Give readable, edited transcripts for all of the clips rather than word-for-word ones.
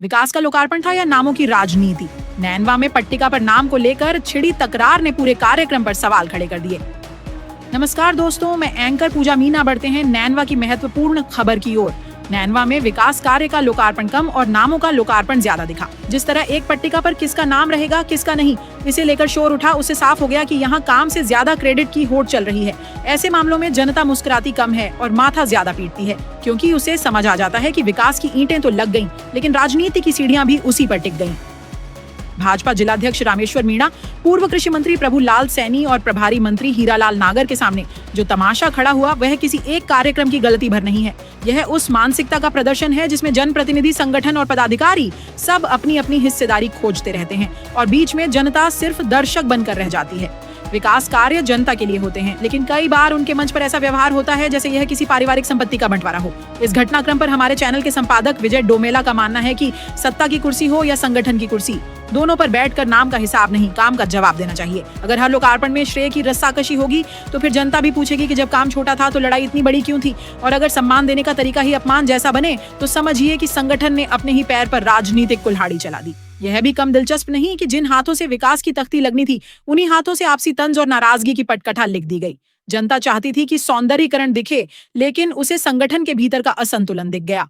विकास का लोकार्पण था या नामों की राजनीति? नैनवा में पट्टिका पर नाम को लेकर छिड़ी तकरार ने पूरे कार्यक्रम पर सवाल खड़े कर दिए। नमस्कार दोस्तों, मैं एंकर पूजा मीना बढ़ते हैं नैनवा की महत्वपूर्ण खबर की ओर। नैनवा में विकास कार्य का लोकार्पण कम और नामों का लोकार्पण ज्यादा दिखा। जिस तरह एक पट्टिका पर किसका नाम रहेगा किसका नहीं, इसे लेकर शोर उठा, उससे साफ हो गया कि यहाँ काम से ज्यादा क्रेडिट की होड़ चल रही है। ऐसे मामलों में जनता मुस्कुराती कम है और माथा ज्यादा पीटती है, क्योंकि उसे समझ आ जाता है कि विकास की ईंटें तो लग गईं, लेकिन राजनीति की सीढ़ियां भी उसी पर टिक गईं। भाजपा जिलाध्यक्ष रामेश्वर मीणा, पूर्व कृषि मंत्री प्रभुलाल सैनी और प्रभारी मंत्री हीरालाल नागर के सामने जो तमाशा खड़ा हुआ वह किसी एक कार्यक्रम की गलती भर नहीं है। यह उस मानसिकता का प्रदर्शन है जिसमें जनप्रतिनिधि, संगठन और पदाधिकारी सब अपनी अपनी हिस्सेदारी खोजते रहते हैं और बीच में जनता सिर्फ दर्शक बनकर रह जाती है। विकास कार्य जनता के लिए होते हैं, लेकिन कई बार उनके मंच पर ऐसा व्यवहार होता है जैसे यह किसी पारिवारिक संपत्ति का बंटवारा हो। इस घटनाक्रम पर हमारे चैनल के संपादक विजय डोमेला का मानना है कि सत्ता की कुर्सी हो या संगठन की कुर्सी, दोनों पर बैठकर नाम का हिसाब नहीं, काम का जवाब देना चाहिए। अगर हर लोकार्पण में श्रेय की रस्साकशी होगी तो फिर जनता भी पूछेगी कि जब काम छोटा था तो लड़ाई इतनी बड़ी क्यों थी। और अगर सम्मान देने का तरीका ही अपमान जैसा बने तो समझिए कि संगठन ने अपने ही पैर पर राजनीतिक कुल्हाड़ी चला दी। यह भी कम दिलचस्प नहीं कि जिन हाथों से विकास की तख्ती लगनी थी उन्हीं हाथों से आपसी तंज और नाराजगी की पटकथा लिख दी गई। जनता चाहती थी कि सौंदर्यीकरण दिखे, लेकिन उसे संगठन के भीतर का असंतुलन दिख गया।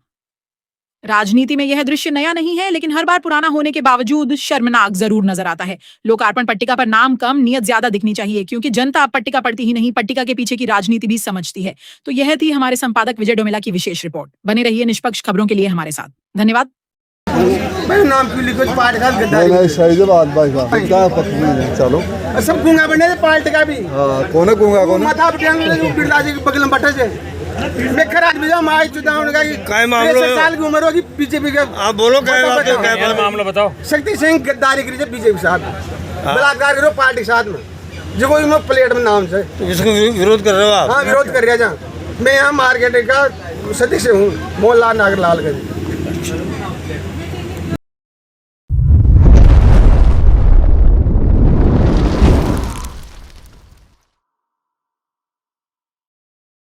राजनीति में यह दृश्य नया नहीं है, लेकिन हर बार पुराना होने के बावजूद शर्मनाक जरूर नजर आता है। लोकार्पण पट्टिका पर नाम कम, नियत ज्यादा दिखनी चाहिए, क्योंकि जनता अब पट्टिका पढ़ती ही नहीं, पट्टिका के पीछे की राजनीति भी समझती है। तो यह थी हमारे संपादक विजय डोमेला की विशेष रिपोर्ट। बने रहिए निष्पक्ष खबरों के लिए हमारे साथ। धन्यवाद। नाम क्यों लिखो पार्टी का गद्दारी नहीं सही से बात भाई साहब क्या पत्नी है। चलो सब गूंगा बने थे पार्टी का भी। हां कौन है गूंगा कौन माथा पटियांग बिरला जी के बगल में बैठे थे। मैं खराज भी जाऊं माई चुदाउन का काय मामला 3 साल की उम्र होगी बीजेपी के। आप बोलो क्या मामला बताओ। शक्ति सिंह गद्दारी करी थे बीजेपी साथ, बलात्कार करो पार्टी साथ में जो कोई में प्लेट में नाम से। तो इसको विरोध कर रहे हो आप? हां विरोध कर रहा जहां मैं यहाँ मार्केट का सदस्य हूँ मोहनलाल नागरलाल का।